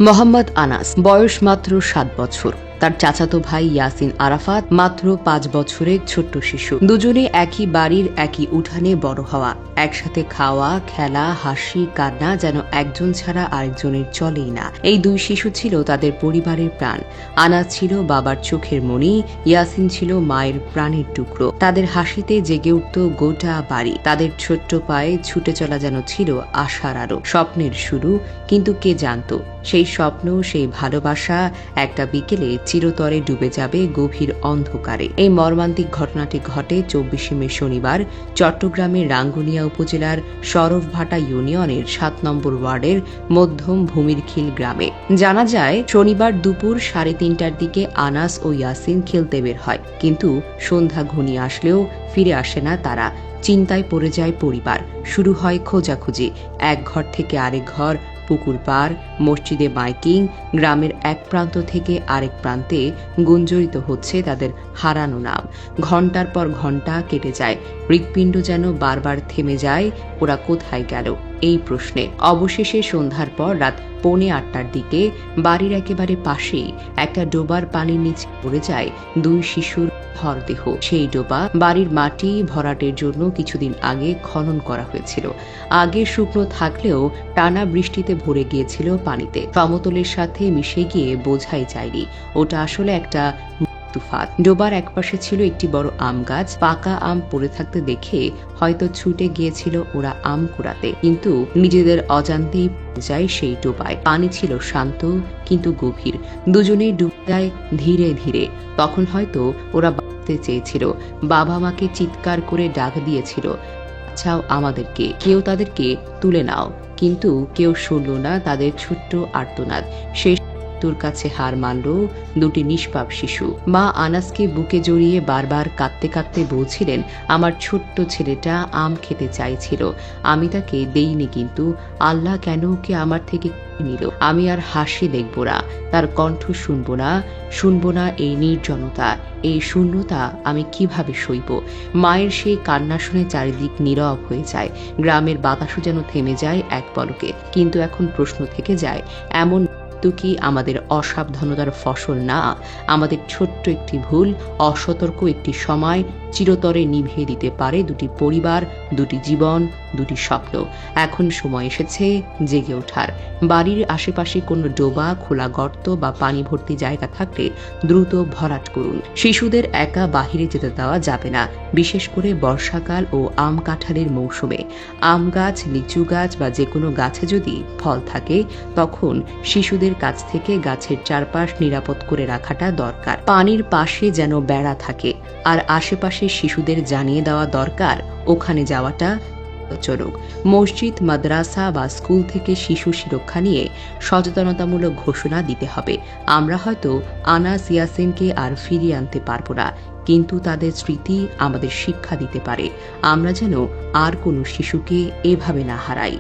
মোহাম্মদ আনাস বয়স মাত্র 7 বছর। তার চাচাতো ভাই ইয়াসিন আরাফাত মাত্র 5 বছরের ছোট্ট শিশু। দুজনে একই বাড়ির একই উঠানে বড় হওয়া, একসাথে খাওয়া, খেলা, হাসি, কান্না যেন একজন ছাড়া আরেকজনের চলেই না। এই দুই শিশু ছিল তাদের পরিবারের প্রাণ। আনাস ছিল বাবার চোখের মণি, ইয়াসিন ছিল মায়ের প্রাণের টুকরো। তাদের হাসিতে জেগে উঠত গোটা বাড়ি। তাদের ছোট্ট পায়ে ছুটে চলা যেন ছিল আশার আলো, স্বপ্নের শুরু। কিন্তু কে জানতো সেই স্বপ্ন, সেই ভালোবাসা একটা বিকেলে চিরতরে ডুবে যাবে গভীর অন্ধকারে। এই মর্মান্তিক ঘটনাটি ঘটে 24 মে শনিবার চট্টগ্রামের রাঙ্গুনিয়া উপজেলার সরফভাটা ইউনিয়নের 7 নম্বর ওয়ার্ডের মধ্যম ভূমিরখিল গ্রামে। জানা যায়, শনিবার দুপুর 3:30টার দিকে আনাস ও ইয়াসিন খেলতে বের হয়, কিন্তু সন্ধ্যা ঘনিয়ে আসলেও ফিরে আসে না তারা। চিন্তায় পড়ে যায় পরিবার। শুরু হয় খোঁজাখুঁজি, এক ঘর থেকে আরেক ঘর, পুকুর পাড়, মসজিদে মাইকিং, গ্রামের এক প্রান্ত থেকে আরেক প্রান্তে গুঞ্জরিত হচ্ছে তাদের হারানো নাম। ঘন্টার পর ঘন্টা কেটে যায়, হৃৎপিণ্ড যেন বারবার থেমে যায়। ওরা কোথায় গেল এই প্রশ্নে অবশেষে সন্ধ্যার পর রাত 7:45টার দিকে বাড়ির একেবারে পাশেই একটা ডোবার পানির নিচে পড়ে যায় দুই শিশুর মরদেহ। সেই ডোবা বাড়ির মাটি ভরাটের জন্য কিছুদিন আগে খনন করা হয়েছিল। আগে শুকনো থাকলেও টানা বৃষ্টিতে ভরে গিয়েছিল পানিতে। সমতলের সাথে মিশে গিয়ে বোঝাই যায়নি ওটা আসলে একটা তুফাত। ডোবার একপাশে ছিল একটি বড় আম গাছ। পাকা আম পড়ে থাকতে দেখে হয়তো ছুটে গিয়েছিল ওরা আম কুড়াতে, কিন্তু নিজেদের অজান্তেই যায় সেই ডোবায়। পানি ছিল শান্ত কিন্তু গভীর। দুজনেই ডুবে যায় ধীরে ধীরে। তখন হয়তো ওরা বাঁচতে চেয়েছিল, বাবা মাকে চিৎকার করে ডাক দিয়েছিল, বাঁচাও আমাদেরকে, কেউ তাদেরকে তুলে নাও। কিন্তু কেউ শুনল না তাদের ছোট্ট আর্তনাদ। শেষ তোর কাছে হার মানল দুটি নিষ্পাপ শিশু। মা আনাসকে বুকে জড়িয়ে বারবার কাঁদতে কাঁদতে বলছিলেন, আমার ছোট্ট ছেলেটা আম খেতে চাইছিল, আমি তাকে দেইনি, কিন্তু আল্লাহ কেন ওকে আমার থেকে নিল? আমি আর হাসি দেখব না, তার কণ্ঠ শুনবো না এই নির্জনতা, এই শূন্যতা আমি কিভাবে সইব? মায়ের সেই কান্না শুনে চারিদিক নীরব হয়ে যায়। গ্রামের বাতাসও যেন থেমে যায় এক পলকে। কিন্তু এখন প্রশ্ন থেকে যায়, এমন কি আমাদের অসাবধানতার ফসল না? আমাদের ছোট্ট একটি ভুল, অসতর্ক একটি সময় চিরতরে নিভিয়ে দিতে পারে দুটি পরিবার, দুটি জীবন, দুটি স্বপ্ন। এখন সময় এসেছে জেগে ওঠার। বাড়ির আশেপাশে কোনো ডোবা, খোলা গর্ত বা পানি ভর্তি জায়গা থাকলে দ্রুত ভরাট করুন। শিশুদের একা বাহিরে যেতে দেওয়া যাবে না, বিশেষ করে বর্ষাকাল ও আম কাঁঠালের মৌসুমে। আম গাছ, লিচু গাছ বা যে কোনো গাছে যদি ফল থাকে, তখন শিশুদের কাছ থেকে গাছের চারপাশ নিরাপদ করে রাখাটা দরকার। পানির পাশে যেন বেড়া থাকে, আর আশেপাশে শিশুদের জানিয়ে দেওয়া দরকার ওখানে যাওয়াটা বিপজ্জনক। মসজিদ, মাদ্রাসা বা স্কুল থেকে শিশু সুরক্ষা নিয়ে সচেতনতামূলক ঘোষণা দিতে হবে। আমরা হয়তো আনাস, ইয়াসিনকে আর ফিরিয়ে আনতে পারবো না, কিন্তু তাদের স্মৃতি আমাদের শিক্ষা দিতে পারে। আমরা যেন আর কোনো শিশুকে এভাবে না হারাই।